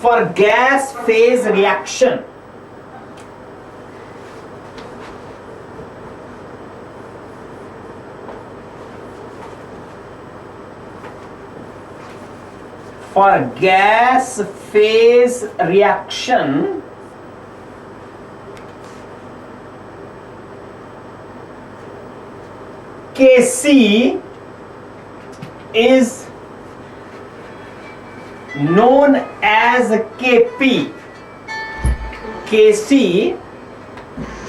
for gas phase reaction, for gas phase reaction, Kc is known as Kp. Kc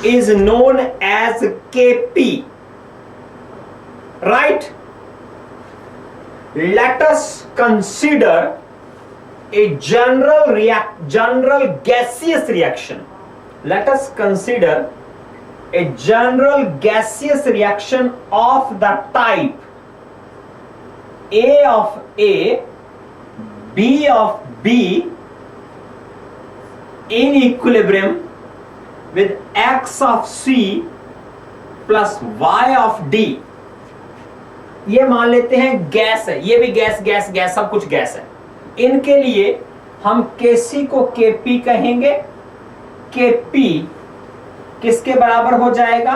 is known as Kp, right? Let us consider a general gaseous reaction. Let us consider a general gaseous reaction of the type A of A, B of B in equilibrium with X of C plus Y of D. ये मान लेते हैं gas है, ये भी gas सब कुछ gas है। इनके लिए हम Kc को Kp कहेंगे। Kp किसके बराबर हो जाएगा?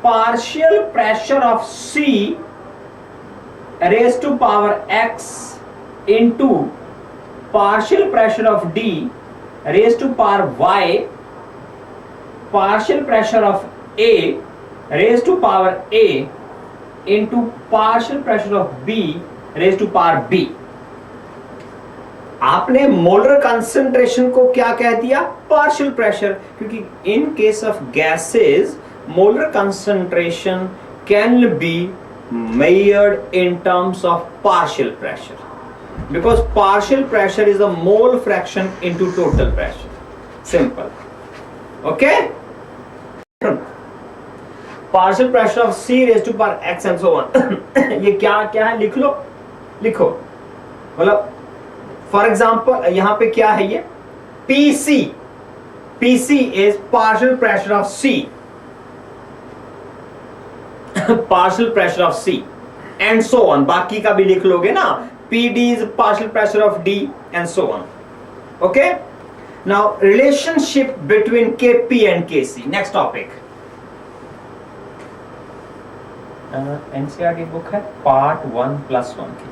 Partial pressure of C raise to power X into partial pressure of D raise to power Y, partial pressure of A raise to power A into partial pressure of B raise to power B। आपने molar concentration को क्या कह दिया? Partial pressure, क्योंकि in case of gases molar concentration can be measured in terms of partial pressure, because partial pressure is a mole fraction into total pressure. Simple. Okay? Partial pressure of C raised to power X and so on. ये क्या है? लिखो मतलब for example यहां पे क्या है? ये PC is partial pressure of C, partial pressure of C and so on. बाकी का भी लिख लोगे ना, PD is partial pressure of D and so on. Okay? Now relationship between Kp and Kc. Next topic. NCERT book है part 1+1 की,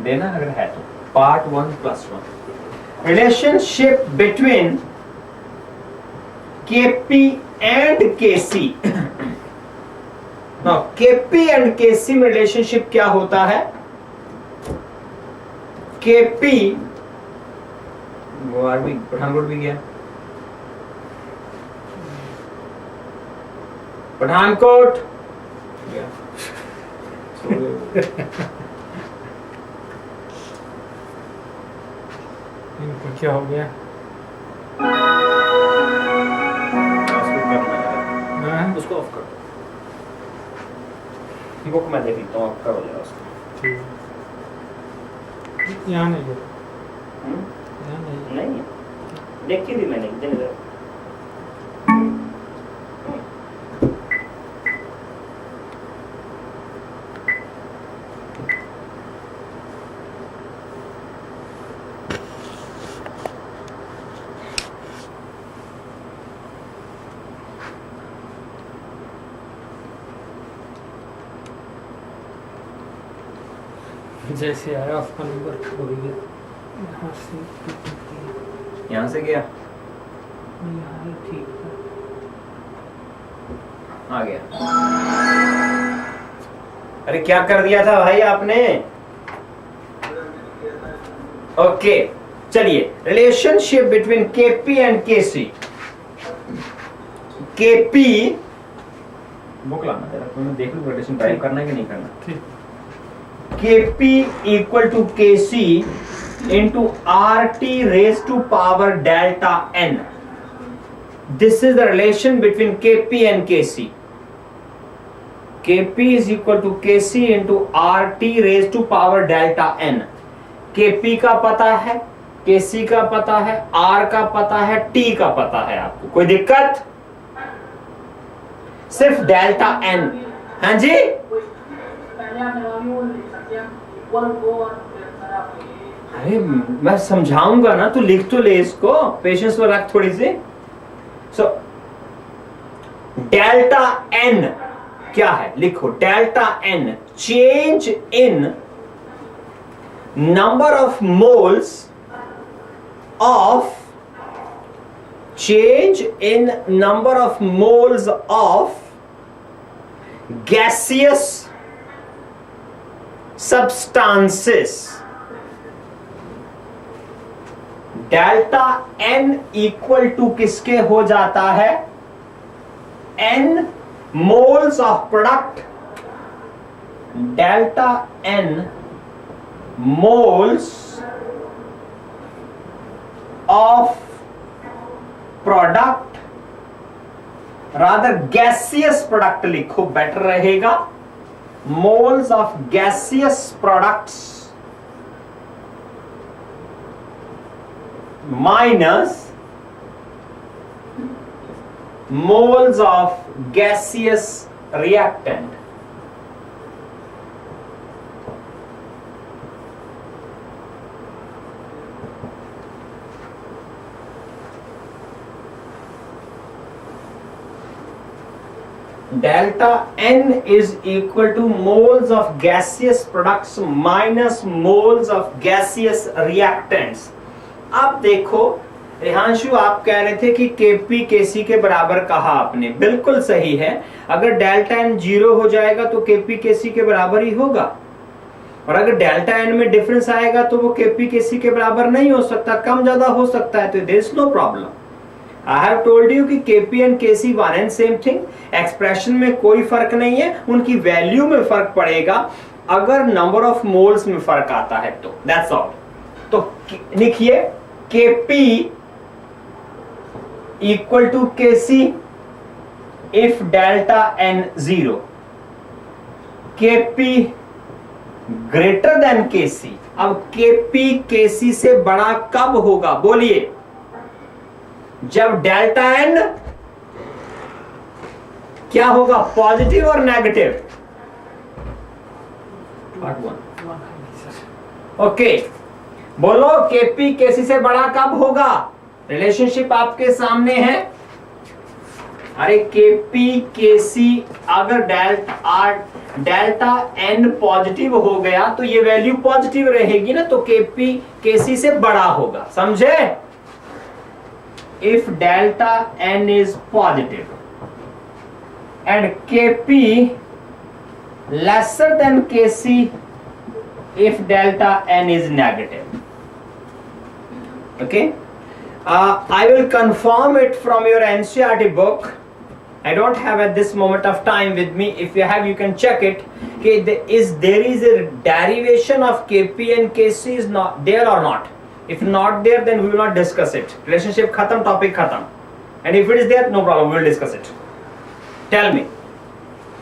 देना अगर है तो। Part 1+1 relationship between Kp and Kc। Now Kp and Kc में relationship क्या होता है? Kp वो आर भी पठानकोट भी गया, पठानकोट इनको क्या हो गया? उसको ऑफ कर दो, बुक मैं देख लेता हूँ, ऑफ करो जरा उसको। यहाँ नहीं है, नहीं देखी थी मैंने कितने देर। जैसे आया उसका नंबर हो गया, यहाँ से गया, यहाँ ठीक है, आ गया। अरे क्या कर दिया था भाई आपने? ओके चलिए, relationship between Kp and Kc। Kp book लाना जरा, मैं देख लूँ रोटेशन टाइप करना है कि नहीं करना। ठीक। Kp equal to Kc into RT raised to power delta n. This is the relation between Kp and Kc. Kp is equal to Kc into RT raised to power delta n. Kp का पता है, Kc का पता है, R का पता है, T का पता है। आपको कोई दिक्कत? सिर्फ डेल्टा n। हाँ जी, अरे मैं समझाऊंगा ना, तू लिख तो ले इसको, पेशेंस में रख थोड़ी सी। सो डेल्टा एन क्या है, लिखो delta N change in number of moles of gaseous substances। Delta N equal to किसके हो जाता है, N moles of product, delta N moles of product, rather gaseous product लिखो बेटर रहेगा, moles of gaseous products minus moles of gaseous reactant। delta n is equal to moles of gaseous products minus moles of gaseous reactants। अब देखो रिहांशु, आप कह रहे थे कि Kp Kc के बराबर कहा आपने, बिल्कुल सही है। अगर डेल्टा एन 0 हो जाएगा तो Kp Kc के बराबर ही होगा, और अगर डेल्टा एन में डिफरेंस आएगा तो वो Kp Kc के बराबर नहीं हो सकता, कम ज्यादा हो सकता है, तो there is no problem. I have told you कि Kp and Kc one and same thing, expression में कोई फर्क नहीं है, उनकी वैल्यू में फर्क पड़ेगा अगर नंबर ऑफ मोल्स में फर्क आता है तो, दैट्स ऑल। तो लिखिए Kp equal to Kc if delta n 0, Kp greater than Kc। अब Kp Kc से बड़ा कब होगा, बोलिए, जब डेल्टा n क्या होगा, पॉजिटिव और नेगेटिव। ओके, बोलो Kp Kc से बड़ा कब होगा, रिलेशनशिप आपके सामने है। अरे Kp Kc अगर डेल्टा n पॉजिटिव हो गया तो ये वैल्यू पॉजिटिव रहेगी ना, तो Kp Kc से बड़ा होगा, समझे। If delta n is positive and Kp lesser than Kc if delta n is negative। Okay, I will confirm it from your NCERT book। I don't have at this moment of time with me, if you have you can check it। Okay, there is a derivation of Kp and Kc is not there or not, if not there then we will not discuss it, relationship khatam, topic khatam, and if it is there no problem, we will discuss it। Tell me,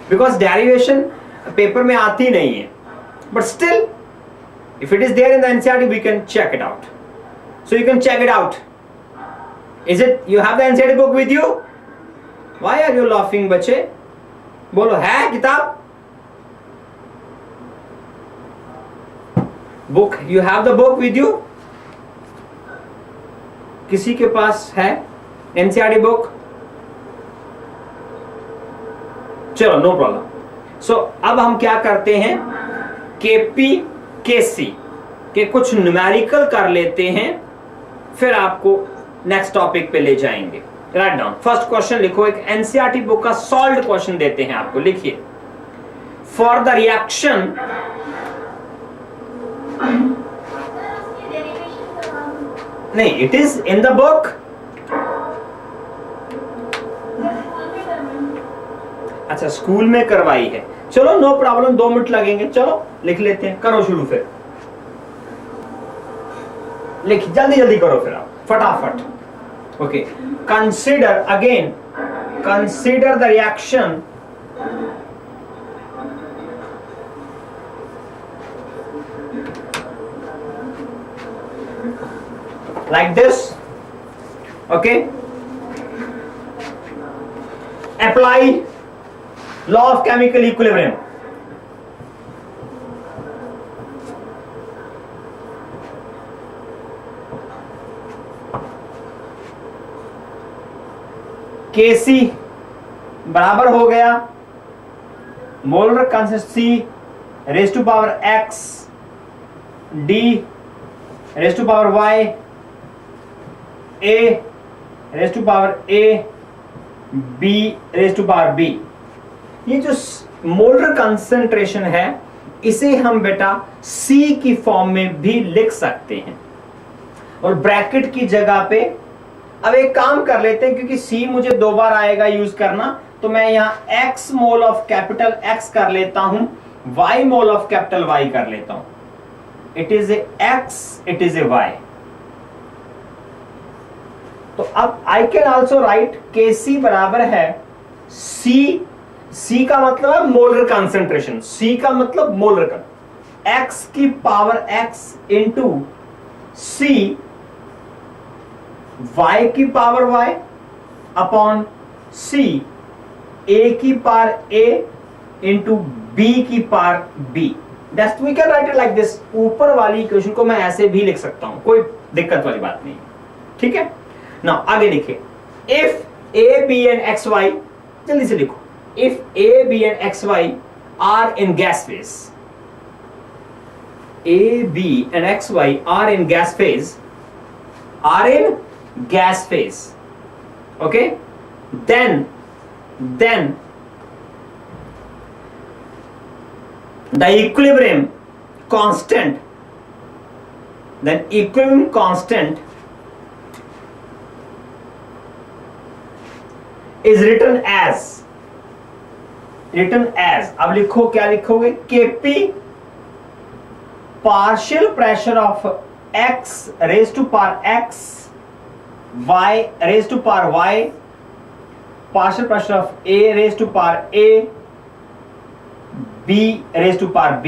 because derivation paper में आती नहीं है, but still if it is there in the NCERT we can check it out, so you can check it out। Is it, you have the NCERT book with you? Why are you laughing बच्चे, बोलो है किताब, book, you have the book with you? किसी के पास है NCERT book? चलो no problem. सो अब हम क्या करते हैं, Kp Kc के कुछ न्यूमेरिकल कर लेते हैं, फिर आपको नेक्स्ट टॉपिक पे ले जाएंगे। राइट डाउन, फर्स्ट क्वेश्चन लिखो, एक एनसीईआरटी बुक का सॉल्व्ड क्वेश्चन देते हैं आपको, लिखिए फॉर द रिएक्शन नहीं, it is in the book. अच्छा, स्कूल में करवाई है, चलो नो प्रॉब्लम, 2 मिनट लगेंगे, चलो लिख लेते हैं, करो शुरू, फिर लिख, जल्दी जल्दी करो फिर आप फटाफट। Okay, consider again, consider the reaction like this। okay, apply law of chemical equilibrium। Kc बराबर हो गया molar concentration C raise to power x D raise to power y A raise to power A B raise to power B। ये जो molar concentration है इसे हम बेटा C की फॉर्म में भी लिख सकते हैं और ब्रैकेट की जगह पे अब एक काम कर लेते हैं क्योंकि C मुझे दो बार आएगा यूज करना, तो मैं यहां X mole of capital X कर लेता हूं, Y mole of capital Y कर लेता हूं। It is a X, it is a Y। तो अब I can also right Kc बराबर है C का मतलब है मोलर कंसंट्रेशन, C का मतलब मोलर का X की power X into C Y की power Y upon C A की पावर A इंटू B की power B। That's we can write it like this. ऊपर वाली इक्वेशन को मैं ऐसे भी लिख सकता हूं, कोई दिक्कत वाली बात नहीं, ठीक है ना। आगे लिखिए, if A B and X Y, जल्दी से लिखो, if A B and X Y are in gas phase, A B and X Y are in gas phase, are in gas phase, okay, then the equilibrium constant, then equilibrium constant is written as, अब लिखो, क्या लिखोगे, Kp partial pressure of X raised to power X Y raised to power Y partial pressure of A raised to power A B raised to power B।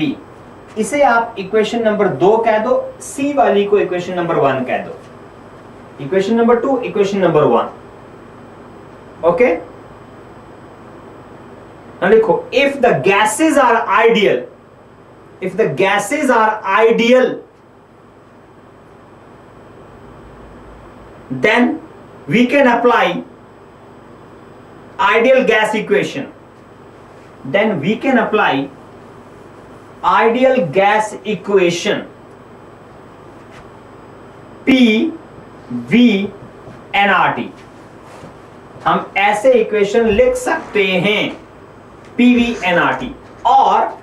इसे आप equation number 2 कह दो, C वाली को इक्वेशन नंबर 1 कह दो, equation number 2 equation number 1। Okay, now लिखो, if the gases are ideal, if the gases are ideal, then we can apply ideal gas equation, then we can apply ideal gas equation P V N R T। हम ऐसे equation लिख सकते हैं P V N R T, और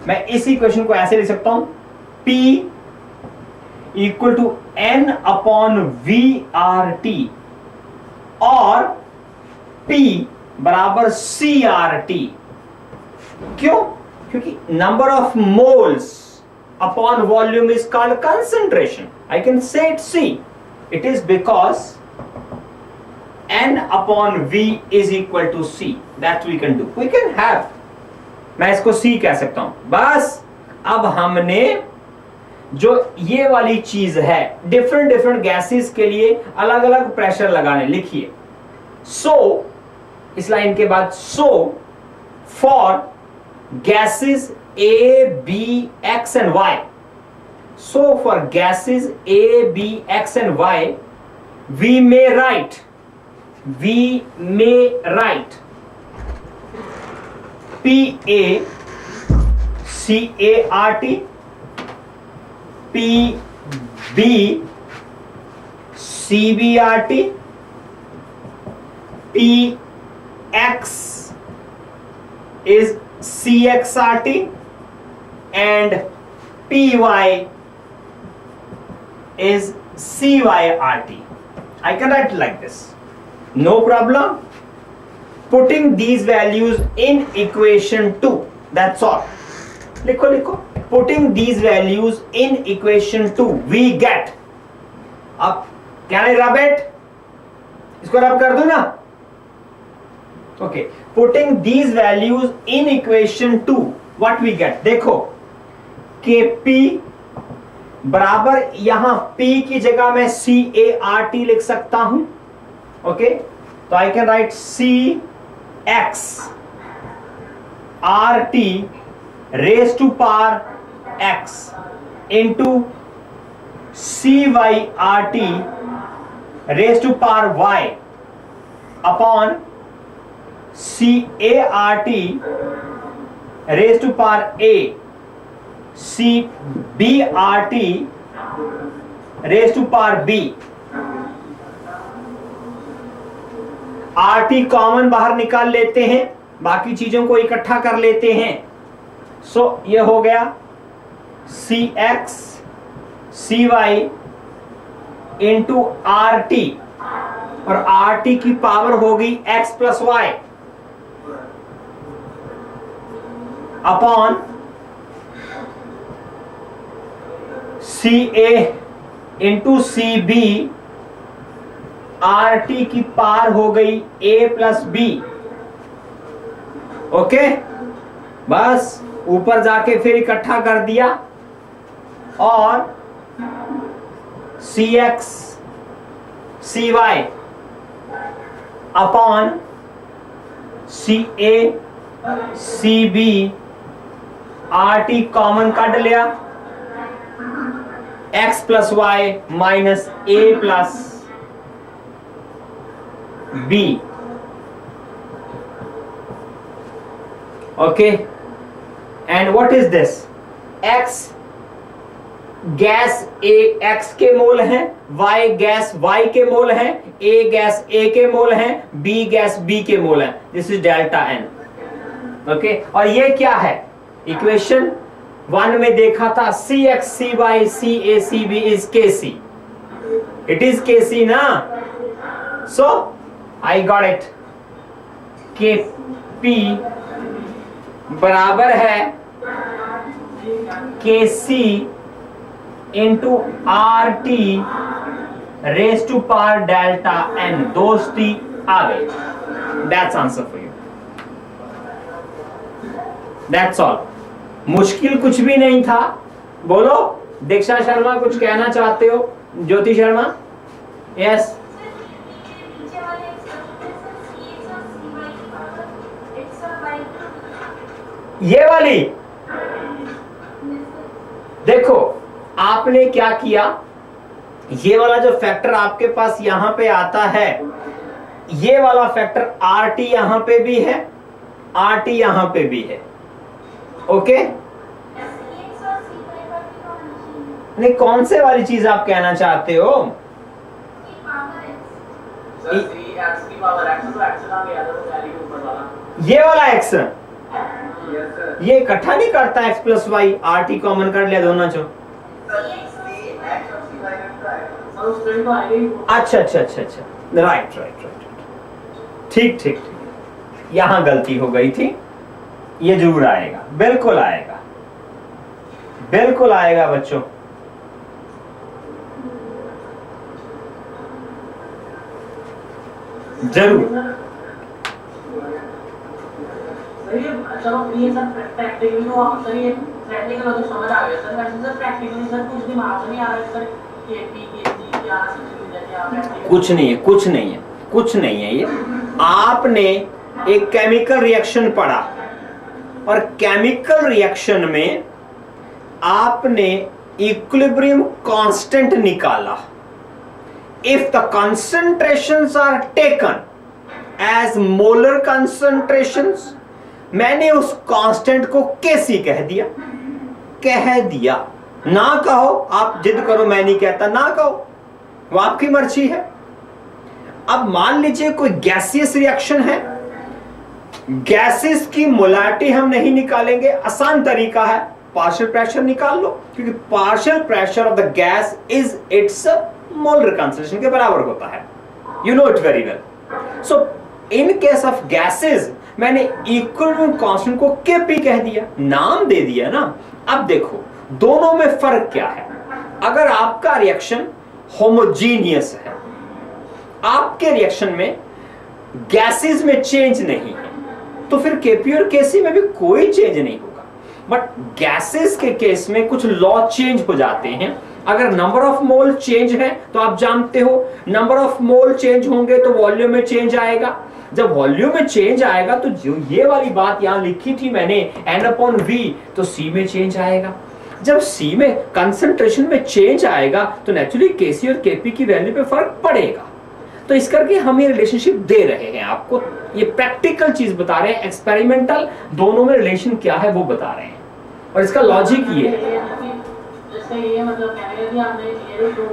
मैं इस equation को ऐसे लिख सकता हूं P equal to N upon V R T और P बराबर सी आर टी। क्यों? क्योंकि number of moles upon volume is called concentration. I can say it C, it is because N upon V is equal to C। That we can do, we can have, मैं इसको C कह सकता हूं। बस अब हमने जो ये वाली चीज है, डिफरेंट गैसेस के लिए अलग अलग प्रेशर लगाने, लिखिए सो, इस लाइन के बाद so for gases A B X and Y, so for gases A B X and Y we may write PA CART, PB CBRT, PX is CXRT, and PY is CYRT. I can write like this, no problem. Putting these values in equation 2, that's all. लिखो लिखो, putting these values in equation 2 we get, अब can I rub it? इसको रब कर दो ना। Okay, putting these values in equation 2 what we get, देखो Kp बराबर, यहां P की जगह मैं CART लिख सकता हूं। ओके, तो I can write CX RT raise to power X into CYRT raised to power Y upon CART raised to power A, CBRT raised to power B। RT common बाहर निकाल लेते हैं, बाकी चीजों को इकट्ठा कर लेते हैं। सो ये हो गया CX CY इंटू RT, और RT की पावर हो गई X plus Y upon CA into CB, RT की पावर हो गई A प्लस B। ओके, बस ऊपर जाके फिर इकट्ठा कर दिया, और CX CY upon CA CB, RT common काट लिया, X plus Y minus A plus B। Okay, and what is this? X gas A X के मोल हैं, Y गैस Y के मोल हैं, A गैस A के मोल हैं, B गैस B के मोल हैं। This is delta N। Okay, और ये क्या है? इक्वेशन 1 में देखा था CX CY CA CB is KC। It is KC ना? So I got it. KP बराबर है KC into RT raise to power delta N। दोस्ती आ गई। That's answer for you. That's all. मुश्किल कुछ भी नहीं था। बोलो दीक्षा शर्मा, कुछ कहना चाहते हो? ज्योति शर्मा? यस। ये वाली देखो, आपने क्या किया, ये वाला जो फैक्टर आपके पास यहां पे आता है, ये वाला फैक्टर RT यहां पे भी है, RT यहां पे भी है। ओके, नहीं, कौन से वाली चीज आप कहना चाहते हो? ये वाला x ये इकट्ठा नहीं करता x plus Y, RT common कर लिया दोनों चो। अच्छा अच्छा अच्छा अच्छा, राइट राइट राइट, ठीक ठीक ठीक, यहां गलती हो गई थी। ये जरूर आएगा, बिल्कुल आएगा, बिल्कुल आएगा बच्चों। जरूर। चलो ये सब प्रैक्टिकली तो सर, ये प्रैक्टिकल तो समझ आ गया सर। वैसे सर प्रैक्टिकली सर कुछ दिमाग में नहीं आ रहा सर, केपी केसी क्या समझ, कुछ नहीं है, कुछ नहीं है, कुछ नहीं है। ये आपने एक केमिकल रिएक्शन पढ़ा, और केमिकल रिएक्शन में आपने इक्विलिब्रियम कांस्टेंट निकाला। If the concentrations are taken as molar concentrations, मैंने उस कांस्टेंट को केसी कह दिया। कह दिया, ना कहो, आप जिद करो, मैं नहीं कहता, ना कहो, वो आपकी मर्जी है। अब मान लीजिए कोई गैसियस रिएक्शन है, गैसेस की मोलारिटी हम नहीं निकालेंगे, आसान तरीका है, पार्शियल प्रेशर निकाल लो, क्योंकि partial pressure of the gas is it's molar concentration के बराबर होता है। You know it very well. So in case of gases मैंने इक्विलिब्रियम कांस्टेंट को Kp कह दिया, नाम दे दिया ना। अब देखो दोनों में फर्क क्या है। अगर आपका रिएक्शन होमोजीनियस है, आपके रिएक्शन में गैसेस में चेंज नहीं है, तो फिर Kp और Kc में भी कोई चेंज नहीं होगा। बट गैसेस के केस में कुछ लॉ चेंज हो जाते हैं। अगर नंबर ऑफ मोल चेंज है तो आप जानते हो, नंबर ऑफ मोल चेंज होंगे तो वॉल्यूम में चेंज आएगा। जब वॉल्यूम में चेंज आएगा तो जो ये वाली बात यहां लिखी थी मैंने N/V, तो C में चेंज आएगा। जब सी में कंसंट्रेशन में चेंज आएगा तो नेचुरली केसी और केपी की वैल्यू पे फर्क पड़ेगा। तो इस करके हम ये रिलेशनशिप दे रहे हैं आपको, ये प्रैक्टिकल चीज बता रहे हैं, एक्सपेरिमेंटल दोनों में रिलेशन क्या है वो बता रहे हैं, और इसका लॉजिक ये है। जैसे ये मतलब कहने कि आपने ये जो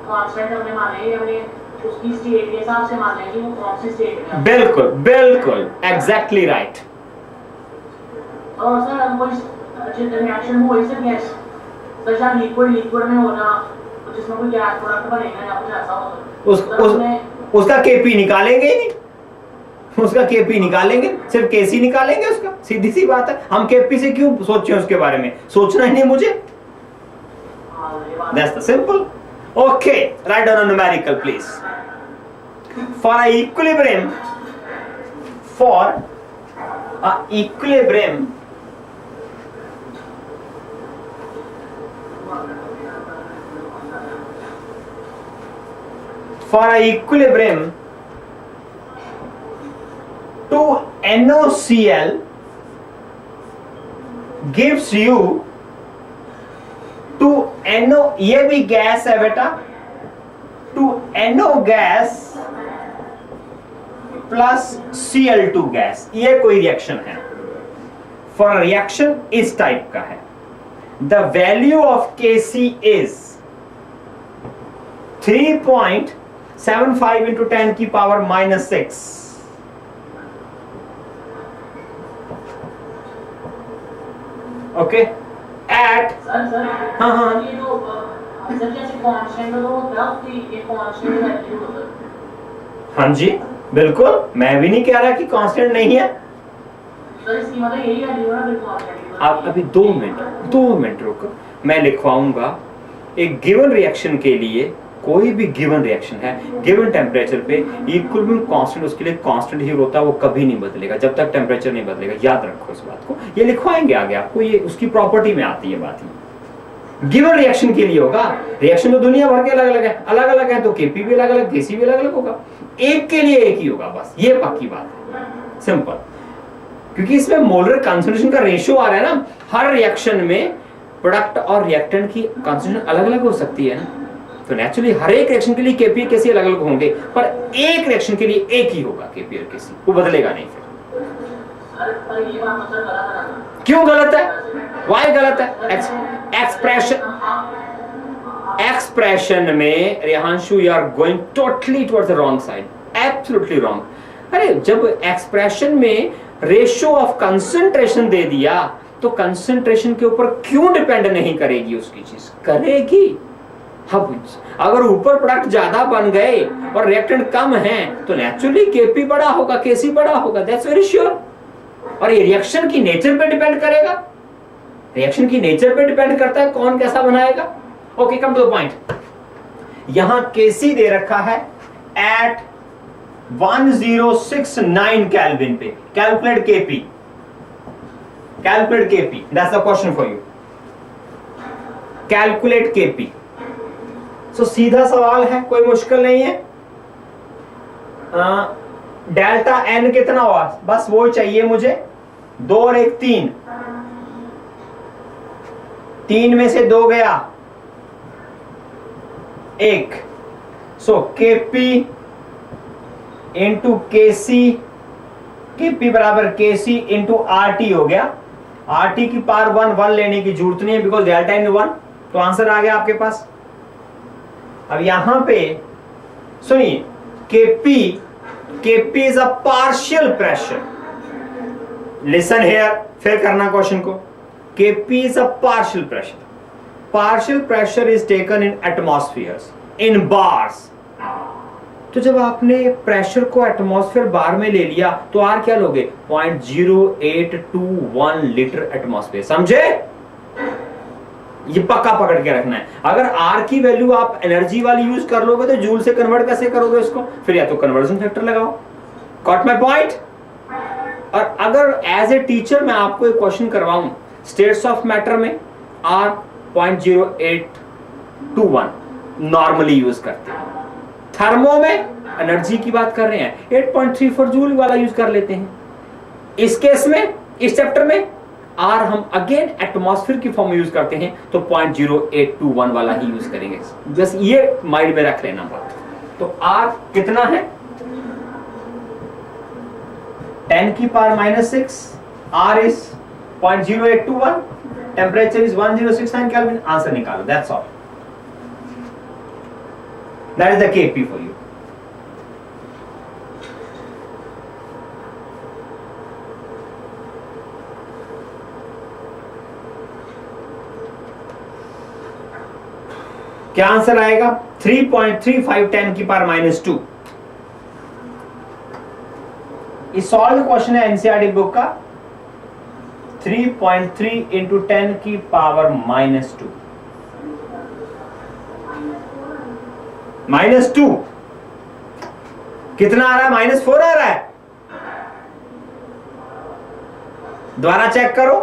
कांस्टेंट हमने माने ये हमने उसकी स्टेट के हिसाब से मान लेंगे वो कौन सी स्टेट में। बिल्कुल बिल्कुल एग्जैक्टली राइट। और सर कोई रिएक्शन हो इससे गैस जैसा लिक्विड में होना जिसमें कोई गैस प्रोडक्ट बनेगा या कुछ ऐसा हो उसका केपी निकालेंगे ही नहीं, उसका केपी निकालेंगे, सिर्फ केसी निकालेंगे उसका, सीधी सी बात है। हम केपी से क्यों सोचें, उसके बारे में सोचना ही नहीं मुझे। That's the simple. Okay, write down a numerical please. For a equilibrium, for a equilibrium 2NaCl gives you 2NO, ये भी गैस है बेटा, 2NO gas plus Cl2 gas, ये कोई रिएक्शन है। फॉर रिएक्शन इस टाइप का है, the value of Kc is 3.75 into 10 की पावर -6। ओके, एट हाँ ये जो सर जैसे कांस्टेंट होता है उसकी एक कांस्टेंट वैल्यू होता है। हाँ जी बिल्कुल, मैं भी नहीं कह रहा कि कांस्टेंट नहीं है। सर इसकी मतलब यही वैल्यू है कांस्टेंट। आप अभी 2 मिनट रुको, मैं लिखवाऊंगा। एक गिवन रिएक्शन के लिए, कोई भी गिवन रिएक्शन है, गिवन टेम्परेचर पे इक्विलिब्रियम कांस्टेंट उसके लिए कांस्टेंट ही होता है, वो कभी नहीं बदलेगा जब तक टेम्परेचर नहीं बदलेगा। याद रखो इस बात को, ये लिखवाएंगे आगे आपको, ये उसकी प्रॉपर्टी में आती है बात। ही गिवन रिएक्शन के लिए होगा। रिएक्शन तो दुनिया भर के अलग अलग है, तो केपी भी अलग अलग, केसी भी अलग अलग होगा, एक के लिए एक ही होगा, बस ये पक्की बात है, सिंपल। क्योंकि इसमें मोलर कंसंट्रेशन का रेशियो आ रहा है ना, हर रिएक्शन में प्रोडक्ट और रिएक्टेंट की कंसंट्रेशन अलग अलग हो सकती है ना, तो नेचुरली हर एक रिएक्शन के लिए केपी और केसी अलग अलग होंगे, पर एक रिएक्शन के लिए एक ही होगा केपी और केसी, वो बदलेगा नहीं। फिर ये बात मतलब गलत है। क्यों गलत है? वाई गलत है? एक्सप्रेशन में Rihanshu you are going totally towards the wrong side, absolutely wrong. अरे जब एक्सप्रेशन में रेशियो ऑफ कंसंट्रेशन दे दिया तो कंसंट्रेशन के ऊपर क्यों डिपेंड नहीं करेगी उसकी चीज? करेगी। अब अगर ऊपर प्रोडक्ट ज्यादा बन गए और रिएक्टेंट कम है तो नेचुरली केपी बड़ा होगा, केसी बड़ा होगा, दैट्स वेरी श्योर। और ये रिएक्शन की नेचर पे डिपेंड करेगा, रिएक्शन की नेचर पे डिपेंड करता है कौन कैसा बनाएगा। Okay, come to the point. यहां केसी दे रखा है एट 1069 केल्विन पे। Calculate K P, calculate K P, that's the question for you. Calculate K P. So सीधा सवाल है, कोई मुश्किल नहीं है। डेल्टा एन कितना हुआ, बस वो चाहिए मुझे। 2 और 1 3, 3 में से 2 गया 1। सो केपी इंटू केसी, केपी बराबर केसी इंटू आरटी हो गया। आरटी की पावर 1 लेने की जरूरत नहीं है बिकॉज डेल्टा इन 1, तो आंसर आ गया आपके पास। अब यहां पे सुनिए, KP is a partial pressure. Listen here, फिर करना क्वेश्चन को। KP is a partial pressure. Partial pressure is taken in एटमॉस्फेयर्स in bars. तो जब आपने प्रेशर को एटमॉस्फेयर बार में ले लिया तो आर क्या लोगे? 0.0821 लीटर एटमॉस्फेयर। समझे? ये पक्का पकड़ के रखना है। अगर आर की वैल्यू आप एनर्जी वाली यूज कर लोगे तो जूल से कन्वर्ट कैसे करोगे इसको? फिर या तो कन्वर्जन फैक्टर लगाओ। Got my point? और अगर एज ए टीचर मैं आपको एक क्वेश्चन करवाऊं, स्टेट्स ऑफ मैटर में आर 0.0821 नॉर्मली यूज करते हैं। थर्मो में एनर्जी की बात कर रहे हैं 8.34 जूल वाला यूज कर लेते हैं। इस केस में, इस चैप्टर में आर हम अगेन एटमॉस्फेयर की फॉर्म यूज करते हैं तो 0.0821 वाला ही यूज करेंगे, बस ये माइंड में रख लेना बात। तो आर कितना है 10⁻⁻6, R is 0.0821, temperature is 1069 kelvin, answer निकालो, that's all, that is the K P for you. क्या आंसर आएगा 3.35 10⁻⁻²। इस सॉल्व क्वेश्चन है एनसीईआरटी बुक का, 3.3 इंटू 10⁻²। -2 कितना आ रहा है? -4 आ रहा है। दोबारा चेक करो।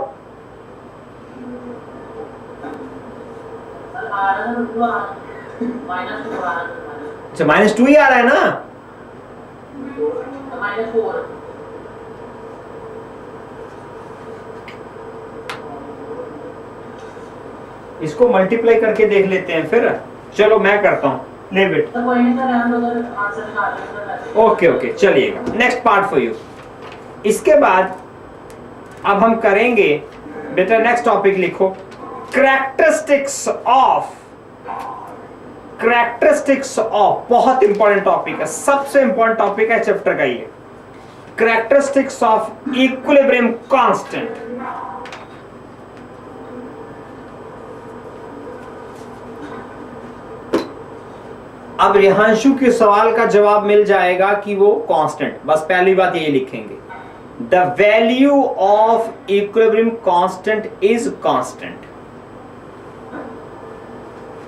अच्छा -2 ही आ रहा है ना। -4 इसको मल्टीप्लाई करके देख लेते हैं फिर। चलो मैं करता हूं, ले बेट। ओके ओके, चलिएगा नेक्स्ट पार्ट फॉर यू। इसके बाद अब हम करेंगे बेटा, नेक्स्ट टॉपिक लिखो, कैरेक्टरिस्टिक्स ऑफ, बहुत इंपॉर्टेंट टॉपिक है, सबसे इंपॉर्टेंट टॉपिक है चैप्टर का ये, कैरेक्टरिस्टिक्स ऑफ इक्विलिब्रियम कांस्टेंट। अब रिहांशु के सवाल का जवाब मिल जाएगा कि वो कांस्टेंट, बस पहली बात ये लिखेंगे, the value of equilibrium constant is constant.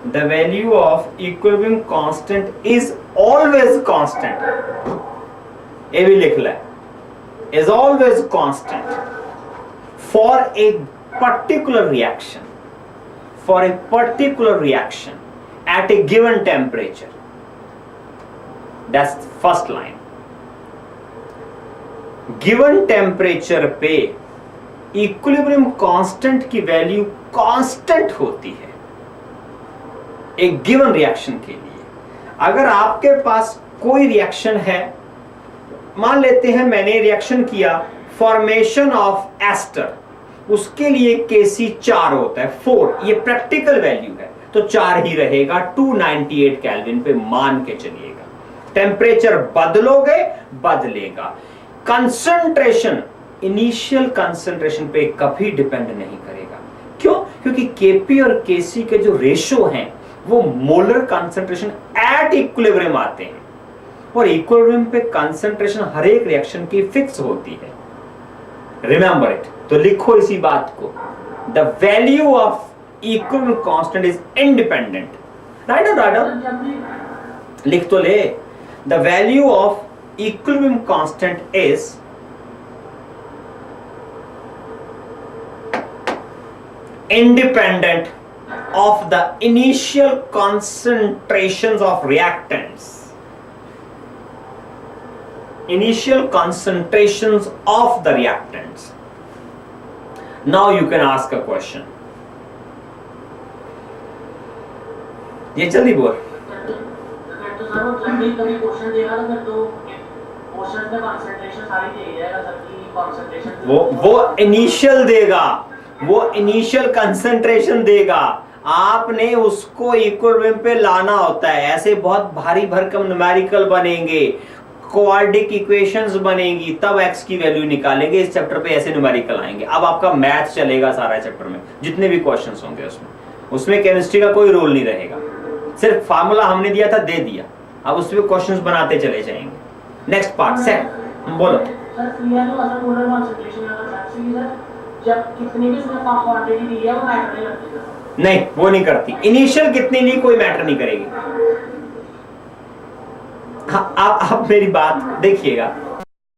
The value of equilibrium constant is always constant. ये भी लिख ले, is always constant for a particular reaction, at a given temperature. That's the first line. Given temperature पे equilibrium constant की value constant होती है एक given reaction के लिए। अगर आपके पास कोई रिएक्शन है, मान लेते हैं मैंने रिएक्शन किया फॉर्मेशन ऑफ एस्टर, उसके लिए Kc 4 होता है, 4 ये प्रैक्टिकल वैल्यू है तो 4 ही रहेगा, 298 केल्विन पे मान के चलिएगा। टेम्परेचर बदलेगा। कंसंट्रेशन इनिशियल कंसंट्रेशन पे कभी डिपेंड नहीं करेगा। क्यों? क्योंकि Kp और Kc के जो रेशो हैं वो मोलर कंसंट्रेशन एट इक्विलिब्रियम आते हैं, और इक्विलिब्रियम पे कंसंट्रेशन हर एक रिएक्शन की फिक्स होती है। रिमेंबर इट, तो लिखो इसी बात को, the value of equilibrium constant is independent. Right लिख तो ले, the value of equilibrium constant is independent of the initial concentrations of reactants. Initial concentrations of the reactants. Now you can ask a question. ये जल्दी बोल। तो sir वो जब भी कभी क्वेश्चन देगा तो फिर तो क्वेश्चन में कंसंट्रेशन सारी दे जाएगा सर की कंसंट्रेशन, वो इनिशियल देगा, वो इनिशियल कंसंट्रेशन देगा, आपने उसको इक्विलिब्रियम पे लाना होता है। ऐसे बहुत भारी भरकम न्यूमेरिकल बनेंगे, क्वाड्रेटिक इक्वेशंस बनेंगी, तब x की वैल्यू निकालेंगे। इस चैप्टर पे ऐसे न्यूमेरिकल आएंगे। अब आपका मैथ चलेगा सारा चैप्टर में, जितने भी क्वेश्चंस होंगे उसमें केमिस्ट्री का कोई रोल नहीं रहेगा, सिर्फ फार्मूला हमने दिया था दे दिया, अब उसमें क्वेश्चंस बनाते चले जाएंगे। नेक्स्ट पार्ट से बोलो सर क्लियर हो अगर मोलर कंसंट्रेशन अगर सर जब कितनी भी उसमें क्वांटिटी दी है वो मैटर नहीं करती। नहीं, वो नहीं करती। इनिशियल कितनी ली कोई मैटर नहीं करेगी। हाँ, आप मेरी बात देखिएगा,